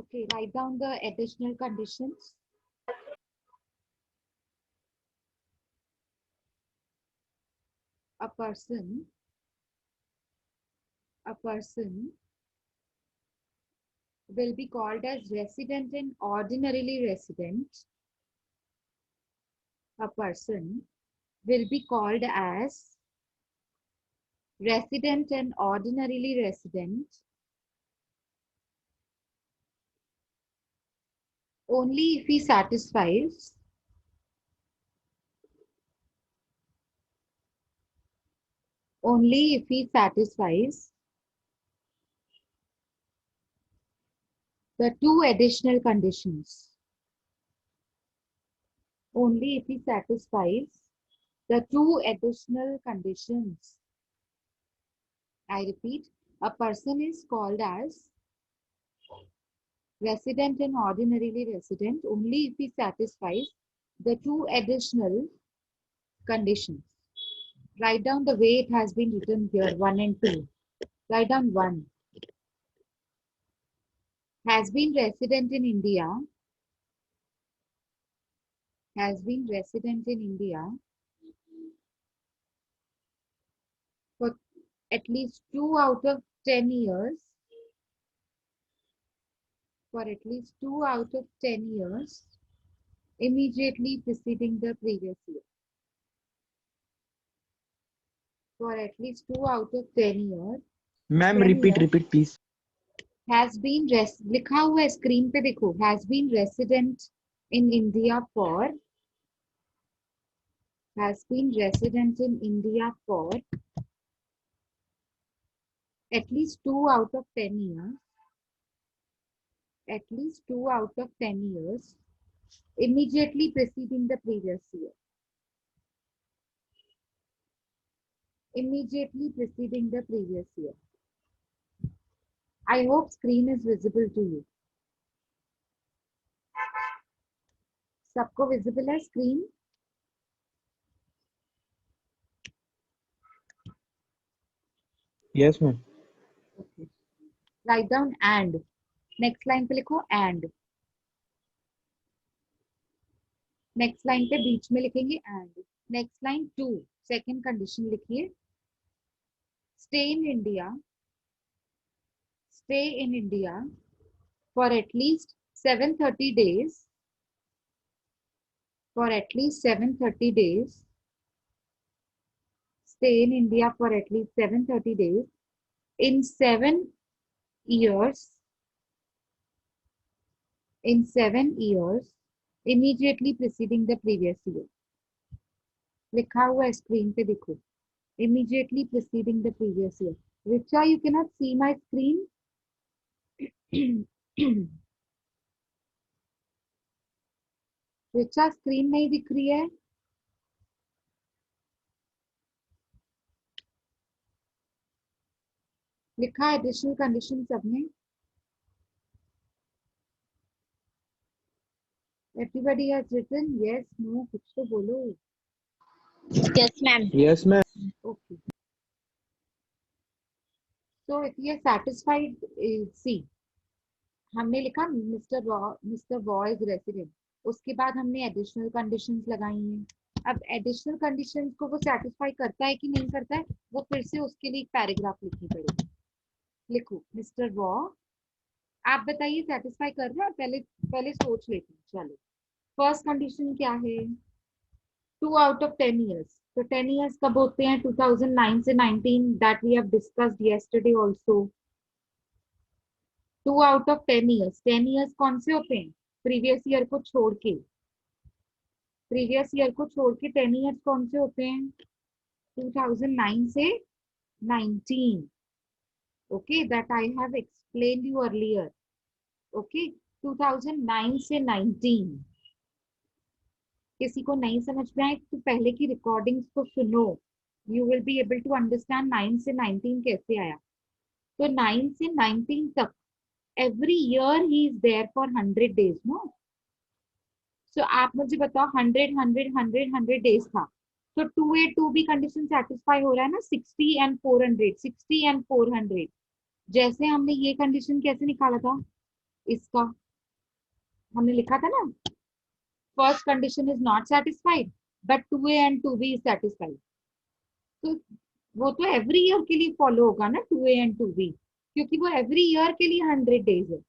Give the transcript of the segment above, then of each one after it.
Okay, write down the additional conditions. A person will be called as resident and ordinarily resident. A person will be called as resident and ordinarily resident only if he satisfies the two additional conditions. Only if he satisfies the two additional conditions. I repeat, a person is called as resident and ordinarily resident only if he satisfies the two additional conditions. Write down the way it has been written here, 1 and 2. Write down 1. Has been resident in India. Has been resident in India for at least 2 out of 10 years. For at least 2 out of 10 years immediately preceding the previous year. For at least 2 out of 10 years. Ma'am 10 repeat years repeat please. has been लिखा हुआ है screen पे देखो. Has been resident in India for at least 2 out of 10 years. At least 2 out of 10 years immediately preceding the previous year. Immediately preceding the previous year. I hope screen is visible to you. सबको visible है screen? Yes ma'am. Okay. Write down and. Next line पे लिखो and. Next line पे बीच में लिखेंगे and. Next line 2. Second condition लिखिए. Stay in India for at least 730 days. For at least 730 days. Stay in India for at least 730 days in 7 years. In 7 years immediately preceding the previous year. लिखा हुआ है screen पे देखो. Immediately preceding the previous year. Richa, you cannot see my screen. Richa screen नहीं दिख रही है. लिखा है एडिशनल कंडीशन सबने. Everybody has written yes no कुछ तो बोलो. Yes, ma'am. Yes ma'am. Okay. So if you are satisfied see हमने लिखा मिस्टर वॉ इज रेसिडेंट. उसके बाद हमने एडिशनल कंडीशंस लगाई हैं. अब एडिशनल कंडीशंस को वो सेटिस्फाई करता है कि नहीं करता है वो फिर से उसके लिए एक पैराग्राफ लिखनी पड़ेगी. लिखो मिस्टर वॉ. आप बताइए सेटिस्फाई कर रहे हैं. पहले सोच लेते हैं. चलो फर्स्ट कंडीशन क्या है. 2 out of 10 years. तो 10 years कब होते हैं. 2009 से 19 that we have discussed yesterday also. 2 out of 10 years. 10 years कौन से होते हैं. प्रीवियस ईयर को छोड़ के. प्रीवियस ईयर को छोड़ के 10 years कौन से होते हैं. 2009 से 19. Okay, that I have explained you earlier. Okay, 2009 से 19. किसी को नहीं समझ में आए तो पहले की रिकॉर्डिंग्स को सुनो. You will be able to understand 9 से 19 कैसे आया. तो 9 से 19 तक every year he is there for 100 days. No. सो आप मुझे बताओ 100 डेज था. तो 2A 2B कंडीशन सेटिस्फाई हो रहा है ना. 60 and 400. 60 and 400. जैसे हमने ये कंडीशन कैसे निकाला था. इसका हमने लिखा था ना, first condition is not satisfied but 2A and 2B is satisfied. तो वो तो एवरी ईयर के लिए फॉलो होगा ना 2A एंड 2B, क्योंकि वो एवरी ईयर के लिए 100 डेज है।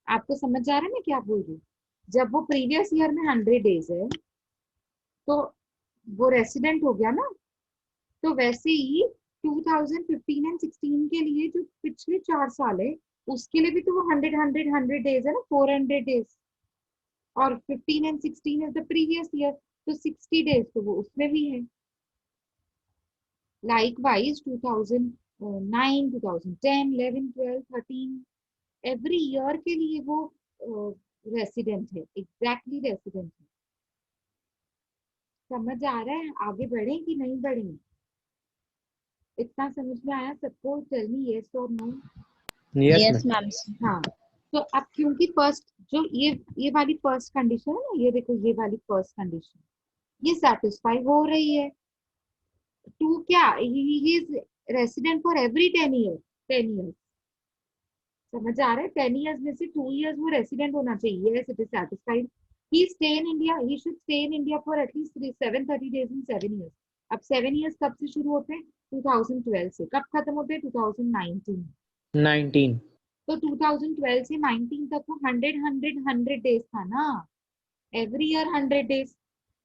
आपको समझ आ रहा है मैं क्या बोल रही हूँ? जब वो प्रीवियस ईयर में 100 डेज है तो वो रेसिडेंट हो गया ना। तो वैसे ही 2015 एंड 16 के लिए जो पिछले 4 साल है उसके लिए भी तो वो 100 100 100 डेज है ना, 400 डेज। और 15 and 16 is the previous year, तो 60 डेज तो वो उसमें भी है। लाइकवाइज 2009 2010 11 12 13 एवरी ईयर के लिए वो रेसिडेंट है, एग्जैक्टली रेसिडेंट है। समझ आ रहा है? आगे बढ़े कि नहीं बढ़े? इतना समझ में आया सबको? टेल मी यस और no. Yes Yes, ma'am. ma'am. हाँ, तो अब क्योंकि फर्स्ट जो ये वाली फर्स्ट कंडीशन है ना, ये देखो ये वाली फर्स्ट कंडीशन ये सेटिस्फाई हो रही है। टू क्या, he is resident for every 10 year, 10 years. समझ आ रहा है? 10 ईयर्स में से 2 ईयर्स वो रेसिडेंट होना चाहिए। Yes, it is satisfied. He stay in India, he should stay in India for at least 730 days in 7 years. अब 7 ईयर्स कब से शुरू होते हैं? 2012 से। कब खत्म होते हैं? 2019। 19। तो 2012 से 19 तक वो 100 100 100 डेज था ना, every year 100 days.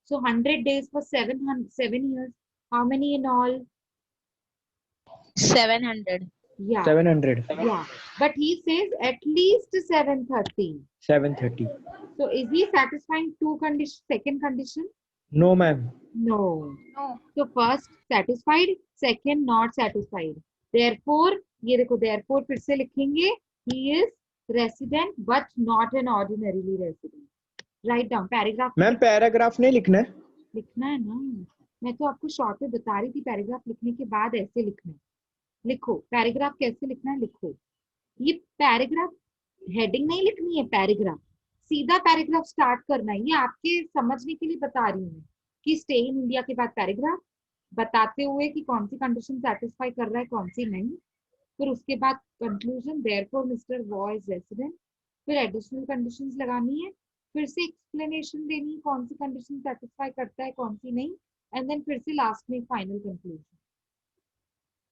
So 100 days for 7 7 years, how many in all? 700. Yeah, 700। yeah. But he says at least 730. 730। So is he satisfying two condition, second condition? No ma'am. No. No. So first satisfied, second not satisfied. Therefore, ये देखो therefore फिर से लिखेंगे, he is resident but not an ordinarily resident. Write down paragraph ma'am paragraph नहीं लिखना है? लिखना है ना। मैं तो आपको शॉर्ट में बता रही थी, पैराग्राफ लिखने के बाद ऐसे लिखना है। लिखो पैराग्राफ कैसे लिखना है, लिखो। ये पैराग्राफ हेडिंग नहीं लिखनी है, पैराग्राफ सीधा पैराग्राफ स्टार्ट करना है। ये आपके समझने के लिए बता रही हूँ मैं कि स्टे इन इंडिया के बाद पैराग्राफ बताते हुए कि कौन सी कंडीशन सेटिस्फाई कर रहा है कौन सी नहीं। फिर उसके बाद conclusion, therefore mister Waugh is resident. फिर एडिशनल कंडीशंस लगानी है, फिर से एक्सप्लेनेशन देनी है कौन सी कंडीशन सेटिस्फाई करता है कौन सी नहीं, एंड देन फिर से लास्ट में फाइनल कंक्लूजन।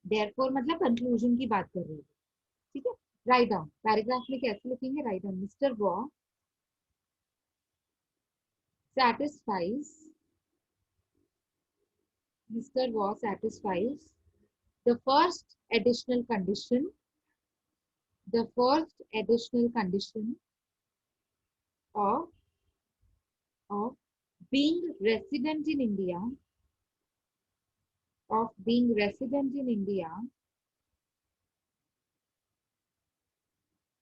देयरफॉर मतलब कंक्लूजन की बात कर रहे हैं, ठीक है? राइट डाउन पैराग्राफ में कैसे लिखेंगे, write down mister Waugh satisfies Mr. Waugh satisfies the first additional condition, the first additional condition of of being resident in India, of being resident in India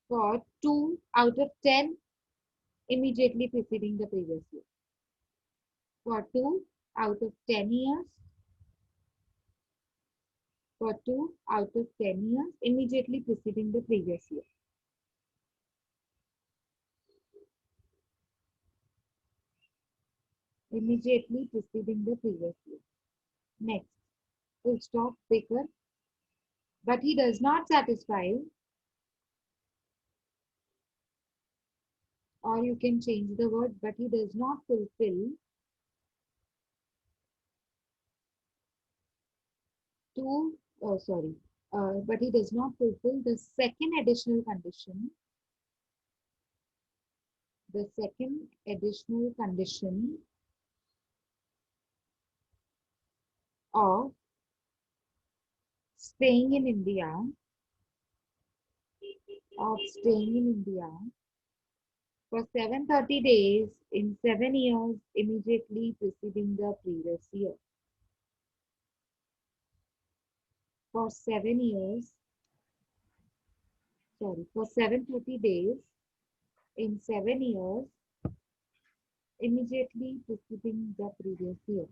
for 2 out of 10 immediately preceding the previous year. For 2 out of 10 years, for 2 out of 10 years immediately preceding the previous year. Immediately preceding the previous year. Next, full stop, sticker. But he does not satisfy, or you can change the word, but he does not fulfill two, oh sorry, but he does not fulfill the second additional condition, the second additional condition of staying in India, of staying in India for 730 days in 7 years immediately preceding the previous year. For 7 years, sorry, for 730 days in 7 years immediately preceding the previous year.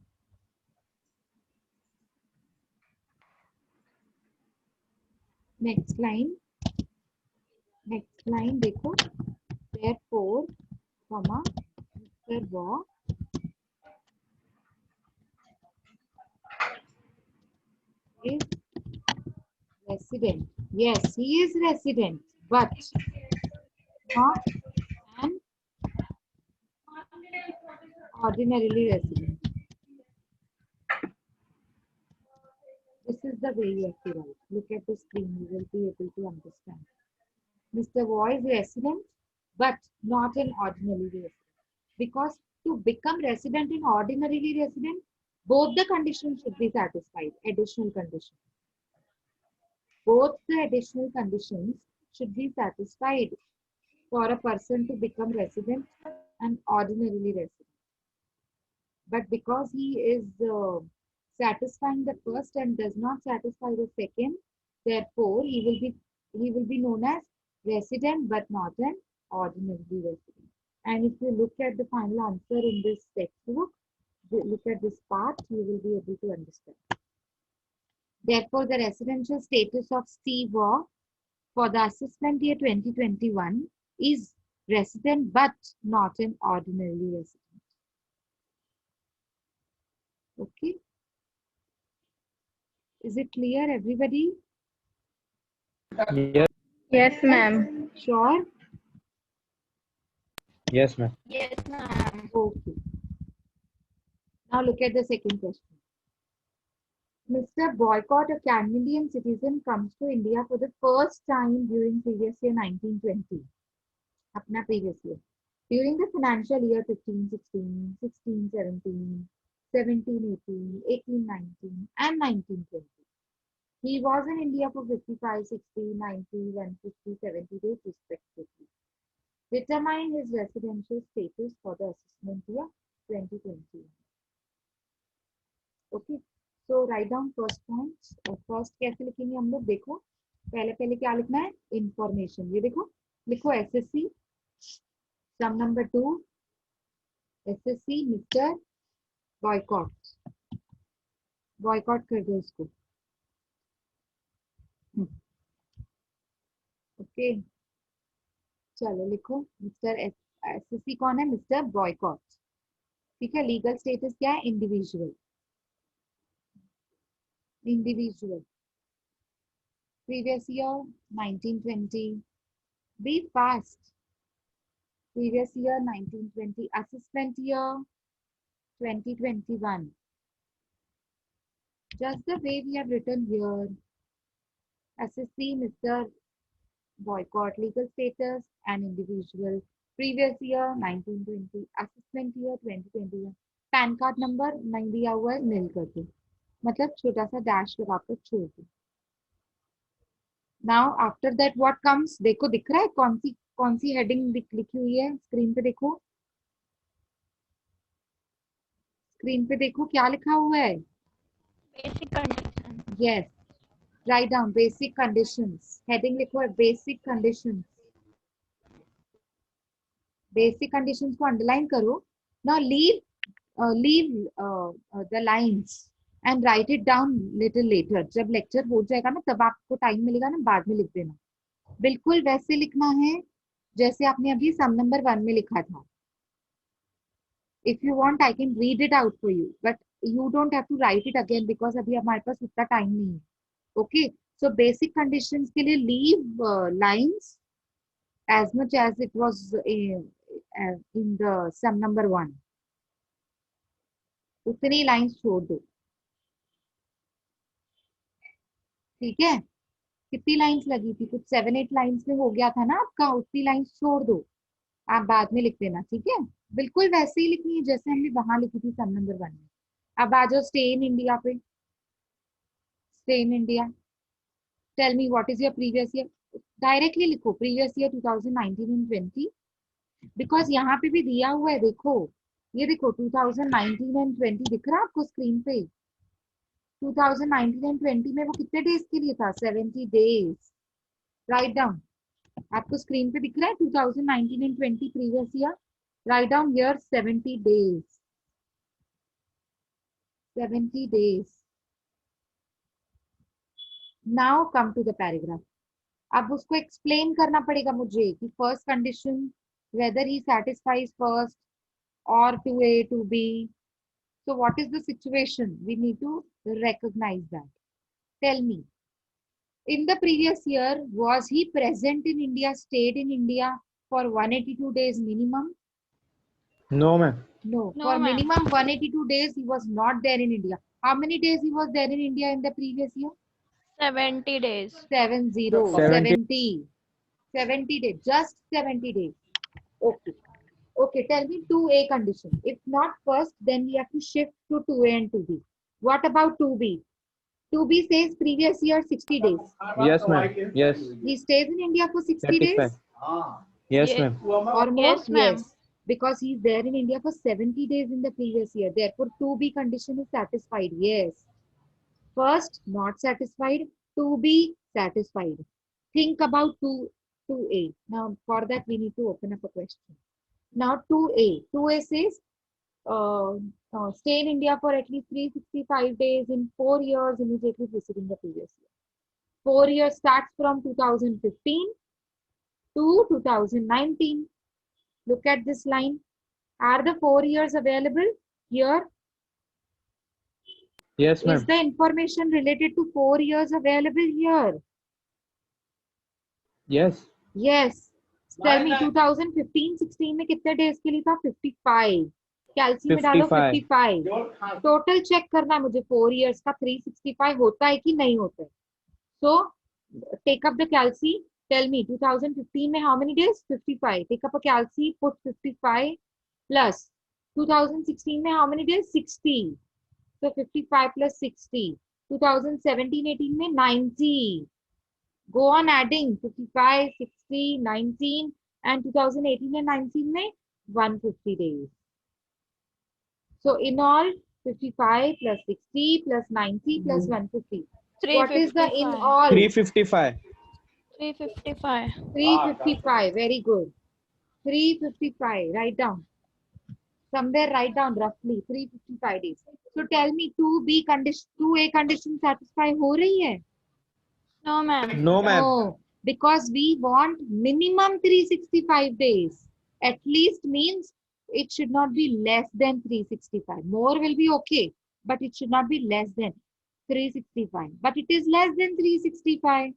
Next line देखो, therefore, comma, Mr. Waugh is resident. Yes, he is resident, but not an ordinarily resident. This is the way you have to write. Look at the screen, you will be able to understand. Mr. Roy is resident, but not an ordinary resident. Because to become resident and ordinarily resident, both the conditions should be satisfied, additional conditions. Both the additional conditions should be satisfied for a person to become resident and ordinarily resident. But because he is satisfying the first and does not satisfy the second, therefore he will be known as resident but not an ordinary resident. And if you look at the final answer in this textbook, look at this part, you will be able to understand. Therefore, the residential status of Steve Waugh for the assessment year 2021 is resident but not an ordinarily resident. Okay. Is it clear, everybody? Yes. Yes, ma'am. Sure? Yes, ma'am. Yes, ma'am. Okay. Now look at the second question. Mr. Boycott, a Canadian citizen, comes to India for the first time during previous year 1920. Apna previous year. During the financial year 15-16, 16-17, 17-18, 18-19, and 19-20. He was in India for 55, 60, 90, 150, 70 days respectively. Determine his residential status for the assessment year 2020. Okay, so write down first points. First कैसे लिखेंगे हम लोग, देखो पहले पहले क्या लिखना है, इंफॉर्मेशन. ये देखो, लिखो SSC, some number 2, SSC mister boycott. Boycott कर दो इसको. ओके, चलो लिखो मिस्टर एसएससी कौन है, मिस्टर बॉयकॉट. ठीक है, लीगल स्टेटस क्या है, individual. Individual. Previous year 1920. Be fast. Previous year 1920. Assessment year 2021. Just the way we have written here. SSC, Mr. Boycott, legal status and individual. Previous year 1920. Assessment year 2021. Pan card number नहीं दिया हुआ है, मिल कर दो, मतलब छोटा सा dash लगाकर छोड़ दो. Now after that what comes, देखो दिख रहा है कौन सी हेडिंग लिखी हुई है स्क्रीन पे. देखो स्क्रीन पे, देखो क्या लिखा हुआ है. Basic condition. Yes. Write down basic conditions. Heading लिखो है basic conditions. Basic conditions को underline करो. Now leave the lines and write it down little later. जब lecture हो जाएगा ना, तब आपको time मिलेगा ना, बाद में लिख देना. बिल्कुल वैसे लिखना है जैसे आपने अभी सम नंबर 1 में लिखा था. If you want, I can read it out for you, but you don't have to write it again because अभी हमारे पास उतना time नहीं है. Okay, so basic conditions के लिए leave lines as much as it was in the sum number 1. उतनी lines छोड़ दो. ठीक है, कितनी lines लगी थी, कुछ 7-8 lines में हो गया था ना आपका, उतनी lines छोड़ दो, आप बाद में लिख देना. ठीक है, बिल्कुल वैसे ही लिखनी है जैसे हमने वहां लिखी थी सम नंबर 1 में. अब आ जाओ स्टे इन इंडिया पे. Stay in India. Tell me what is your previous year. Directly लिखो प्रीवियस ईयर 2019 एंड 20, बिकॉज यहाँ पे भी दिया हुआ है. देखो ये देखो 2019 एंड 20 दिख रहा है आपको स्क्रीन पे. 2019 एंड 20 में वो कितने डेज के लिए था, 70 डेज. राइट डाउन, आपको स्क्रीन पे दिख रहा है 2019 and 20 previous year. Write down here 70 days. 70 days. Now come to the paragraph. अब उसको explain करना पड़ेगा मुझे कि first condition whether he satisfies first or 2A 2B. So what is the situation? We need to recognize that. Tell me, in the previous year, was he present in India, stayed in India for 182 days minimum? No, ma'am. No. No, For ma'am. minimum 182 days, he was not there in India. How many days he was there in India in the previous year? 70 days. 70. 70. 70 days. Just 70 days. Okay. Okay, tell me 2A condition. If not first, then we have to shift to 2A and 2B. What about 2B? 2B says previous year 60 days. Yes, ma'am. Yes. He stays in India for 60 35. days Yes, Ye- ma'am. or more? Yes, ma'am. Yes. Because he's there in India for 70 days in the previous year. Therefore, 2B condition is satisfied. Yes. First, not satisfied. 2B, satisfied. Think about 2A. Now, for that, we need to open up a question. Now, 2A. 2A says, stay in India for at least 365 days in 4 years immediately preceding the previous year. 4 years starts from 2015 to 2019. Look at this line. Are the 4 years available here? Yes, Is ma'am. the information related to 4 years available here? Yes. Yes. Tell me 2015-16 में कितने days के लिए था? 55. कैल्सी में डालो 55. 55. Total check करना है मुझे 4 years का 365 होता है कि नहीं होता है. So take up the calci. Tell me 2015 में how many days? 55. Take up a calci. Put 55 plus 2016 में how many days? 60. So 55 plus 60. 2017-18 में 90. Go on adding 55, 60, 19 and 2018 and 19 में 150 days. So in all 55 plus 60 plus 90 plus 150. What is the in 355. all? 355. 355. 355. Very good. 355. Write down. Somewhere write down roughly 355 days. So tell me 2B condition, 2A condition satisfy हो रही है? No, ma'am. No, ma'am. No, because we want minimum 365 days. At least means it should not be less than 365. More will be okay, but it should not be less than 365. But it is less than 365.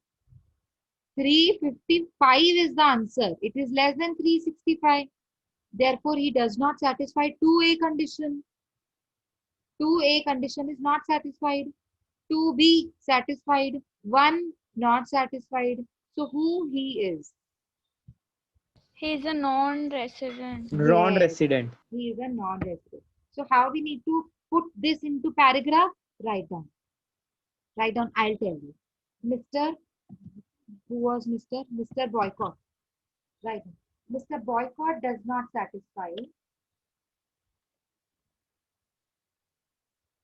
355 is the answer. It is less than 365. Therefore, he does not satisfy 2A condition. 2A condition is not satisfied. 2B satisfied. 1 not satisfied. So who he is? He is a non-resident. Non-resident. He is a non-resident. So how we need to put this into paragraph? Write down. Write down. I'll tell you. Mr. Who was Mr. Mr. Boycott. Right. Mr. Boycott does not satisfy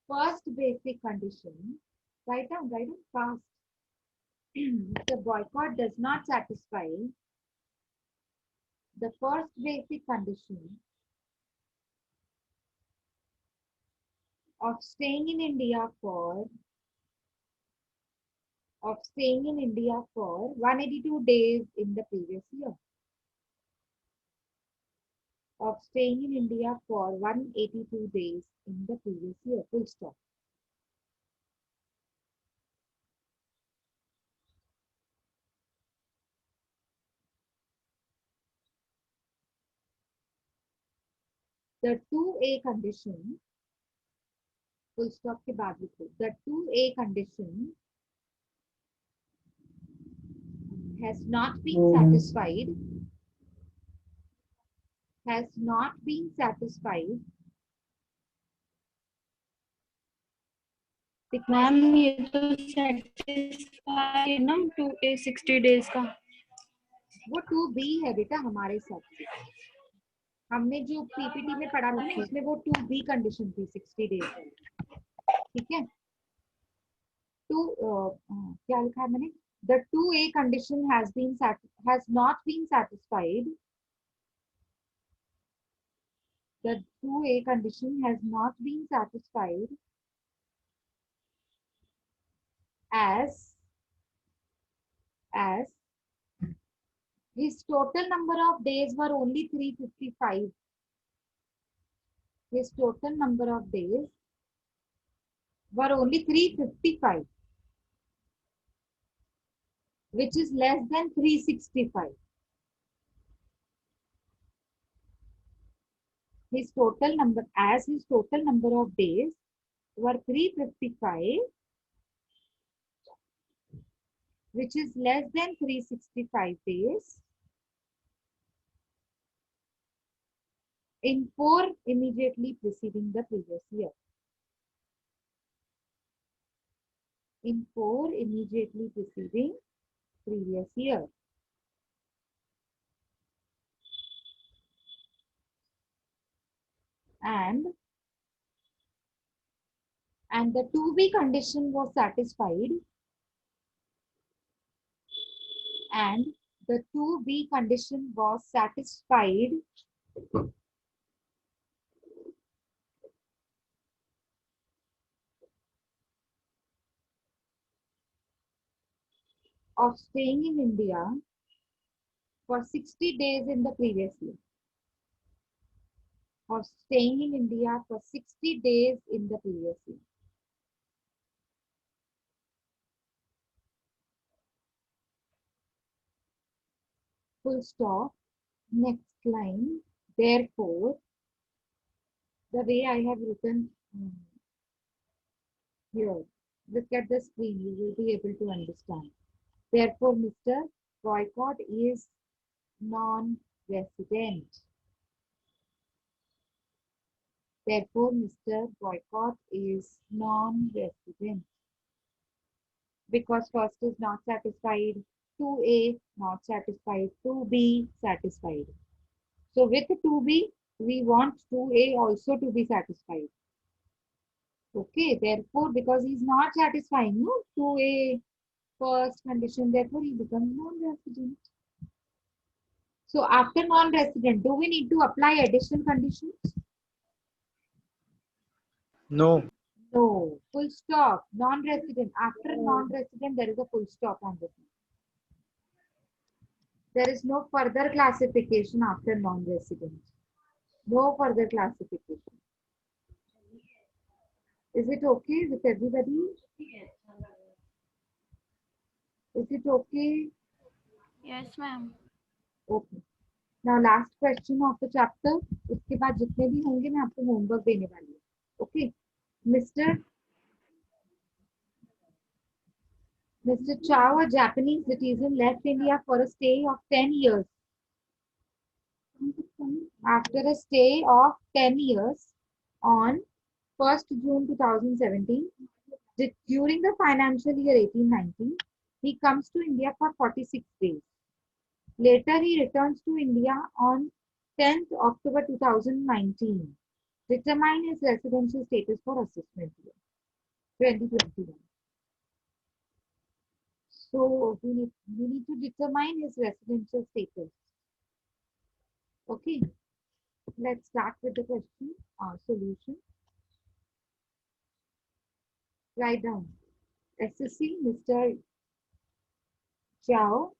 first basic condition. Write down fast. Mr. Boycott does not satisfy the first basic condition of staying in India for 182 days in the previous year. Of staying in India for 182 days in the previous year. Full stop. The 2A condition, full stop के बाद लिखो. The 2A condition has not been satisfied. Has not been satisfied. Ma'am ये तो satisfy है ना 2A 60 days का. वो 2B है बेटा हमारे साथ से. हमने जो पीपीटी में पढ़ा था ना उसमें वो 2B कंडीशन थी 60 डेज. ठीक है. तो क्या लिखा है मैंने? The 2A condition has not been satisfied. The 2A condition has not been satisfied as his total number of days were only 355. His total number of days were only 355, which is less than 365. his total number of days were 355, which is less than 365 days in 4 immediately preceding the previous year. In 4 immediately preceding previous year. And the to be condition was satisfied, and the to be condition was satisfied of staying in India for 60 days in the previous year. Of staying in India for 60 days in the previous year. Full stop. Next line. Therefore, the way I have written here, look at the screen, you will be able to understand. Therefore, Mr. Boycott is non-resident. Therefore, Mr. Boycott is non-resident. Because first is not satisfied, 2A not satisfied, 2B satisfied. So with 2B, we want 2A also to be satisfied. Okay, therefore, because he is not satisfying, no, 2A first condition, therefore he becomes non-resident. So after non-resident, do we need to apply additional conditions? No. No. Full stop. Non-resident. After non-resident, there is a full stop on this. There is no further classification after non-resident. No further classification. Is it okay with everybody? Is it okay? Yes, ma'am. Okay. Now last question of the chapter. उसके बाद जितने भी होंगे मैं आपको homework देने वाली हूँ. Okay. Mr. Chow, a Japanese citizen, left India for a stay of 10 years. After a stay of 10 years on 1st June 2017, during the financial year 1890, he comes to India for 46 days. Later, he returns to India on 10th October 2019. Determine his residential status for assessment year 2021. So, we need to determine his residential status. Okay, let's start with the question solution. Write down. SSC, Mr. Chow.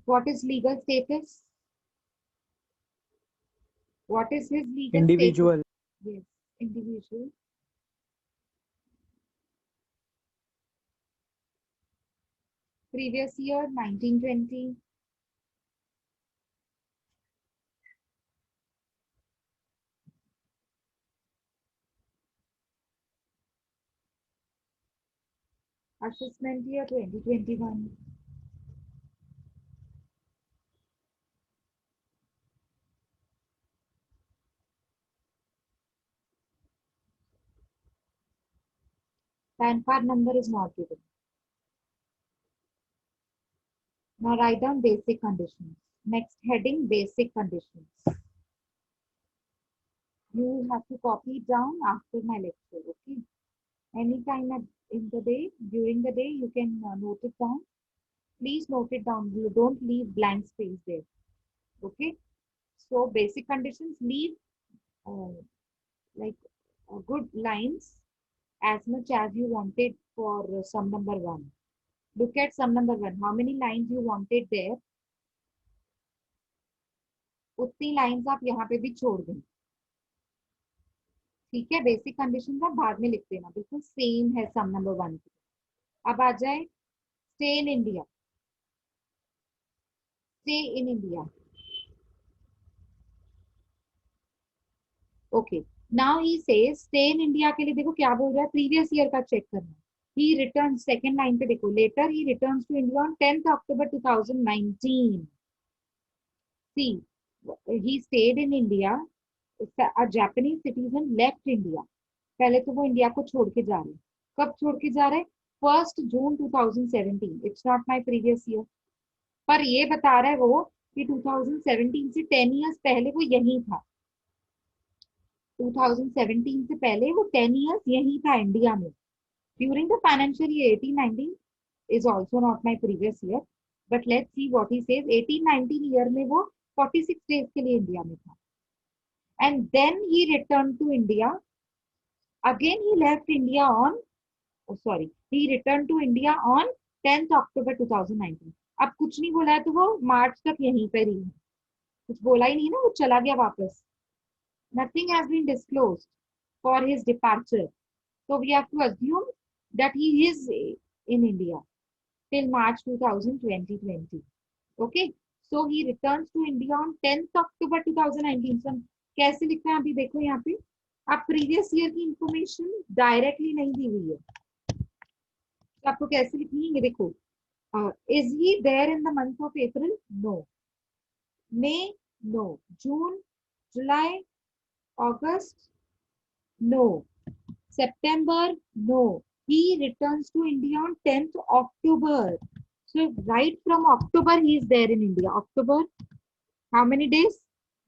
What is legal status? What is his legal Individual. status? Yes, individual. Previous year, 1920. Assessment year, 2021. PAN card number is not given. Now write down basic conditions. Next heading, basic conditions. You have to copy it down after my lecture, okay? Anytime in the day, during the day, you can note it down. Please note it down. You don't leave blank space there, okay? So basic conditions, leave like good lines as much as you wanted for sum number 1. Look at sum number 1. How many lines you wanted there? उतनी lines आप यहाँ पे भी छोड़ दें. ठीक है, basic condition का बाद में लिख देना, बिल्कुल सेम है सम नंबर 1 की। अब आ जाए stay in India. Stay in India, okay. Now he says stay in India के लिए देखो क्या बोल रहा है, प्रीवियस ईयर का चेक करना। ही रिटर्न, सेकंड लाइन पे देखो, later he returns to India on 10th October 2019। See, he stayed in India, a Japanese citizen left India. पहले तो वो इंडिया को छोड़ के जा रहे हैं। कब छोड़ के जा रहे हैं? 1 जून 2017। It's not my previous year, पर ये बता रहा है वो कि 2017 से 10 इयर्स पहले वो यहीं था। 2017 से पहले वो 10 इयर्स यहीं था इंडिया में। During the financial year 18-19 is also not my previous year, but let's see what he says। 18-19 year में वो 46 डेज के लिए इंडिया में था, and then he returned to India। Again he left India on, oh sorry, he returned to India on 10th October 2019। अब कुछ नहीं बोला है तो वो मार्च तक यहीं पर ही है, कुछ बोला ही नहीं ना, वो चला गया वापस। Nothing has been disclosed for his departure, so we have to assume that he is in India till March 2020। Okay, so he returns to India on 10th October 2019। so कैसे लिखना है अभी देखो यहाँ पे, आप प्रीवियस ईयर की information directly नहीं दी हुई है, तो आपको कैसे लिखनी है ये देखो। Is he there in the month of April? No. May? No. June? July? August? No. September? No. He returns to India on 10th October। So right from October he is there in India। October, how many days?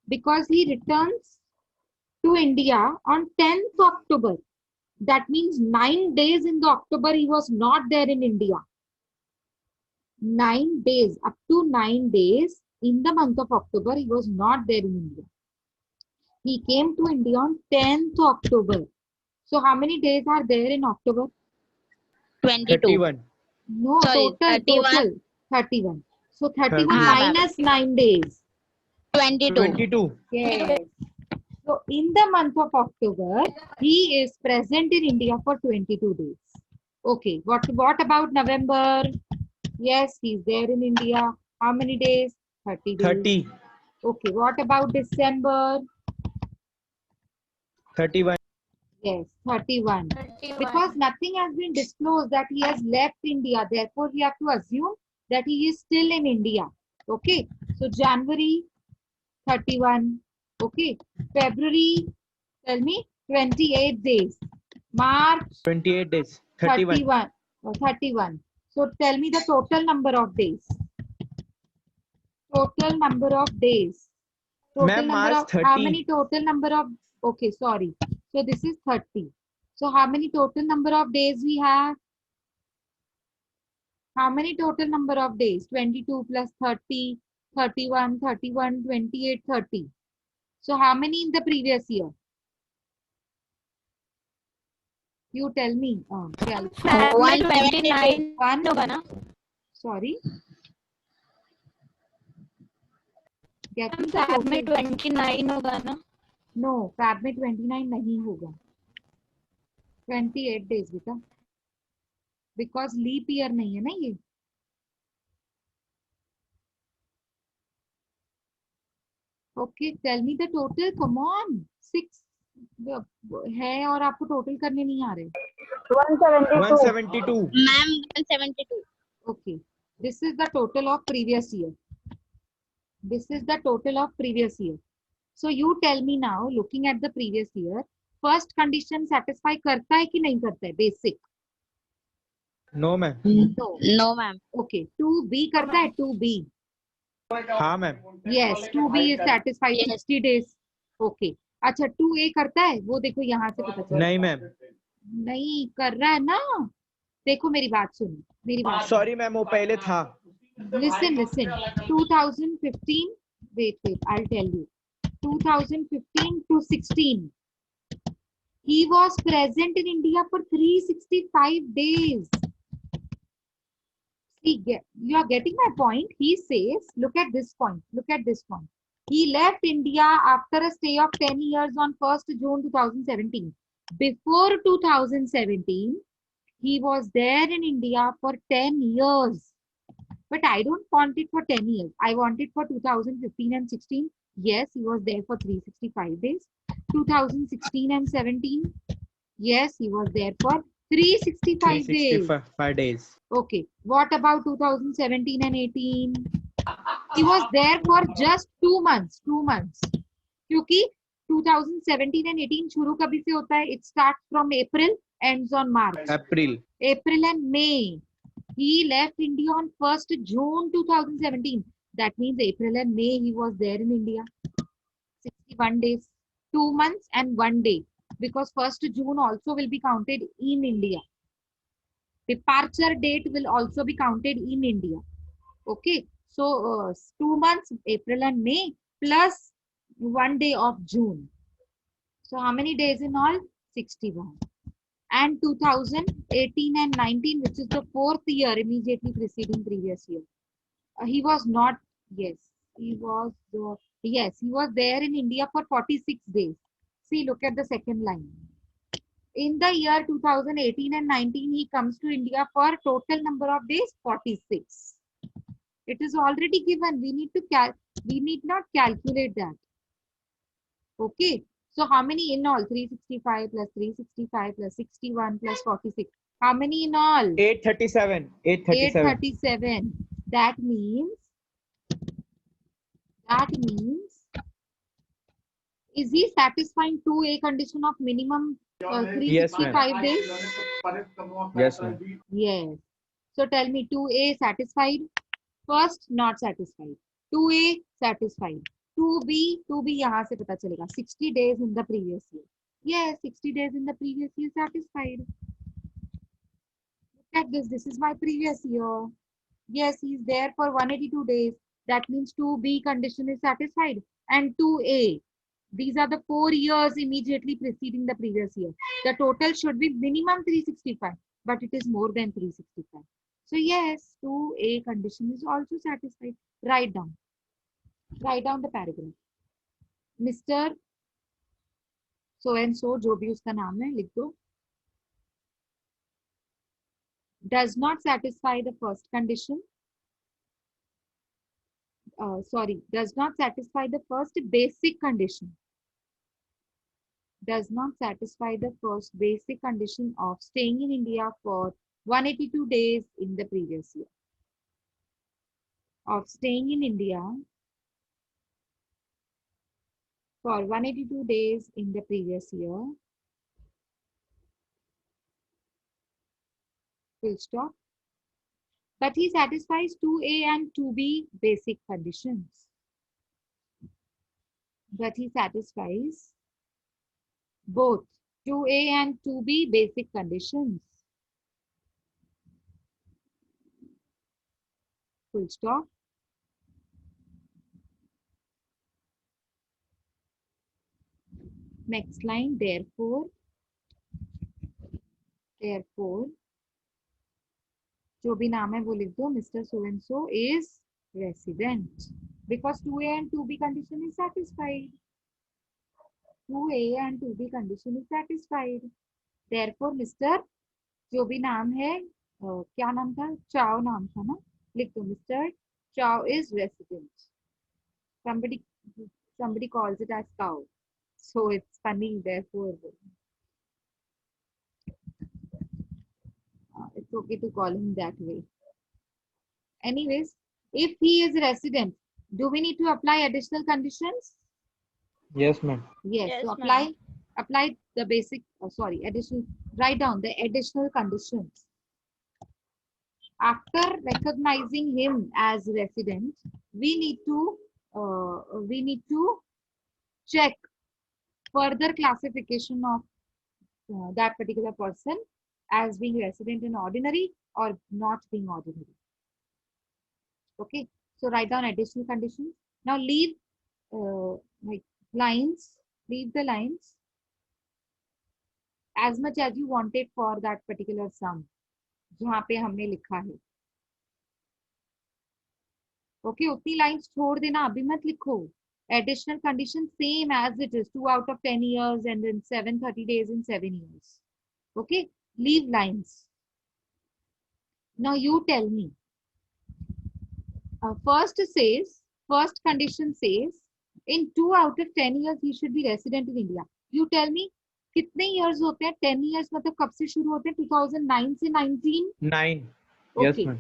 Because he returns to India on 10th October। That means 9 days in the October he was not there in India। 9 days, up to 9 days in the month of October he was not there in India। He came to India on 10th October। So how many days are there in October? 22. 31. No, Sorry, total 31. 31। So 31 31. minus 9 days. 22. 22. Yes. So in the month of October, he is present in India for 22 days. Okay. What about November? Yes, he's there in India. How many days? 30 days. 30. Okay. What about December? 31. Yes, 31. Because nothing has been disclosed that he has left India. Therefore, we have to assume that he is still in India. Okay. So January 31. Okay. February, tell me, 28 days. March 28 days. 31. 31. 31. So tell me the total number of days. Total number of days. Total Ma'am, number March of, how 30. many total number of, okay, sorry. So this is 30. So how many total number of days we have? How many total number of days? 22 plus 30, 31, 31, 28, 30. So how many in the previous year? You tell me. 179 One, होगा ना? sorry. Getting the fab में total. 29 होगा ना? No, fab में 29 नहीं होगा। 28 days बेटा। Because leap year नहीं है ना ये। Okay, tell me the total. Come on. 6 है और आपको टोटल करने नहीं आ रहे। 172. Ma'am 172. Okay, this is the total of previous year। This is the total of previous year। So you tell me now, looking at the previous year, first condition satisfy करता है कि नहीं करता है? Basic। No, ma'am. No। No ma'am. Okay, 2B करता है? 2B। हाँ, ma'am. Yes, 2B is satisfied। Yes. 60 days। Okay। अच्छा 2A करता है? वो देखो यहाँ से पता चला। नहीं, ma'am. नहीं कर रहा है ना। देखो मेरी बात सुनो, मेरी बात Sorry, ma'am. वो पहले था. listen 2015, wait, I'll tell you। 2015 to 16 he was present in India for 365 days। See, you are getting my point। He says, look at this point, look at this point। He left India after a stay of 10 years on 1st June 2017. Before 2017, he was there in India for 10 years. But I don't want it for 10 years. I want it for 2015 and 16. Yes, he was there for 365 days. 2016 and 17. Yes, he was there for 365 days. 365 days. Okay. What about 2017 and 18? He was there for just 2 months. 2 months. क्योंकि 2017 and 18 शुरू कभी से होता है? It starts from April, ends on March. April. April and May. He left India on 1st June 2017. That means April and May he was there in India. 61 days, 2 months and 1 day. Because 1st June also will be counted in India. Departure date will also be counted in India. Okay. So 2 months, April and May, plus 1 day of June. So how many days in all? 61. And 2018 and 19, which is the 4th year immediately preceding previous year. He was not, yes, he was, yes, he was there in India for 46 days. See, look at the second line. In the year 2018 and 19, he comes to India for total number of days, 46. It is already given. We need not calculate that. Okay. So how many in all? 365 plus 365 plus 61 plus 46. How many in all? 837. 837. That means, is he satisfying 2A condition of minimum 365 days? Yes, ma'am. Yes. So tell me, 2A satisfied? First, not satisfied. 2A satisfied. 2B यहाँ से पता चलेगा. 60 days in the previous year. Yes, 60 days in the previous year satisfied. Look at this. This is my previous year. Yes, he's there for 182 days. That means 2B condition is satisfied. And 2A. These are the 4 years immediately preceding the previous year. The total should be minimum 365, but it is more than 365. So yes, 2A condition is also satisfied. Write down the paragraph. Mr. So and so, जो भी उसका नाम है लिख दो. Does not satisfy the first condition. Does not satisfy the first basic condition. Does not satisfy the first basic condition of staying in India for 182 days in the previous year. Of staying in India for 182 days in the previous year. Full stop. But he satisfies 2A and 2B basic conditions. But he satisfies both 2A and 2B basic conditions. Full stop. Next line, therefore, जो भी नाम है वो लिख दो, Mr. So and so is resident. Because 2A and 2B condition is satisfied. 2A and 2B condition is satisfied. Therefore, Mr. जो भी नाम है, क्या नाम था? Chow नाम था ना? लिख दो, Mr. Chow is resident. Somebody calls it as cow. So it's funny, therefore. It's okay to call him that way. Anyways, if he is a resident, do we need to apply additional conditions? Yes, ma'am. Yes, so apply the basic, additional, write down the additional conditions. After recognizing him as resident, we need to check further classification of that particular person as being resident in ordinary or not being ordinary. Okay, so write down additional conditions. Now leave like lines, leave the lines as much as you wanted for that particular sum जहाँ पे हमने लिखा है. Okay, उतनी lines छोड़ देना, अभी मत लिखो. Additional condition same as it is, 2 out of 10 years and then 730 days in 7 years. Okay, leave lines. Now you tell me. First condition says, in 2 out of 10 years he should be resident in India. You tell me, कितने years होते हैं? 10 years मतलब कब से शुरू होते हैं? 2009 से 19? 9. Yes, Okay. ma'am.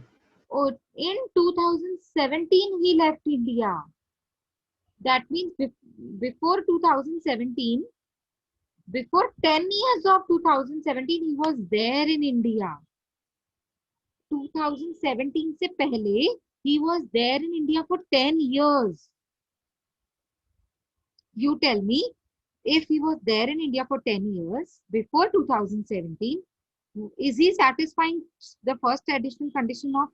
Oh, in 2017 he left India. That means before 2017, before 10 years of 2017, he was there in India. 2017 से पहले, he was there in India for 10 years. You tell me, if he was there in India for 10 years, before 2017, is he satisfying the first additional condition of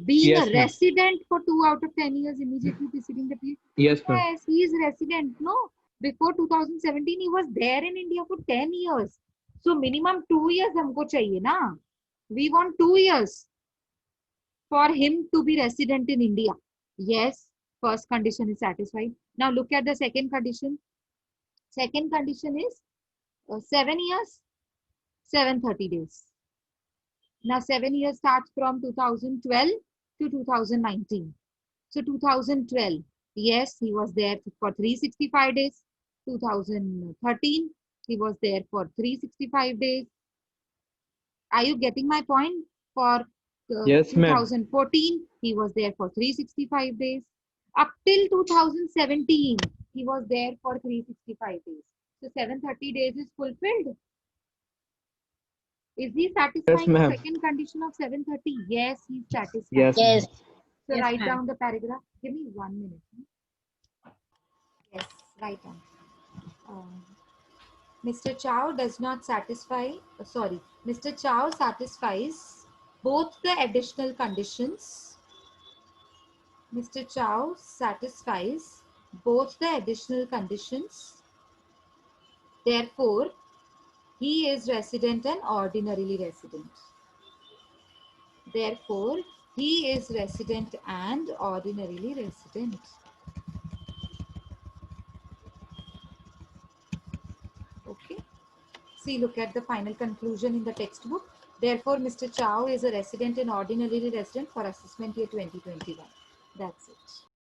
being Yes, a ma'am. resident for 2 out of 10 years immediately preceding the period? Yes, ma'am. Yes, he is resident. No, before 2017, he was there in India for 10 years. So minimum 2 years हमको चाहिए ना. We want 2 years for him to be resident in India. Yes, first condition is satisfied. Now look at the second condition. Second condition is 7 years, 730 days. Now 7 years starts from 2012 to 2019. So 2012, yes, he was there for 365 days. 2013, he was there for 365 days. Are you getting my point? For Yes, ma'am. 2014, he was there for 365 days. Up till 2017, he was there for 365 days. So 730 days is fulfilled. Is he satisfying the ma'am. second condition of 730? Yes, he's satisfied. Yes, ma'am. Yes. So Yes, write ma'am. down the paragraph. Give me 1 minute. Yes, write down. Mr. Chow does not satisfy, Mr. Chow satisfies both the additional conditions. Mr. Chow satisfies both the additional conditions. Therefore, he is resident and ordinarily resident. Therefore, he is resident and ordinarily resident. Okay. See, look at the final conclusion in the textbook. Therefore, Mr. Chow is a resident and ordinarily resident for assessment year 2021. That's it.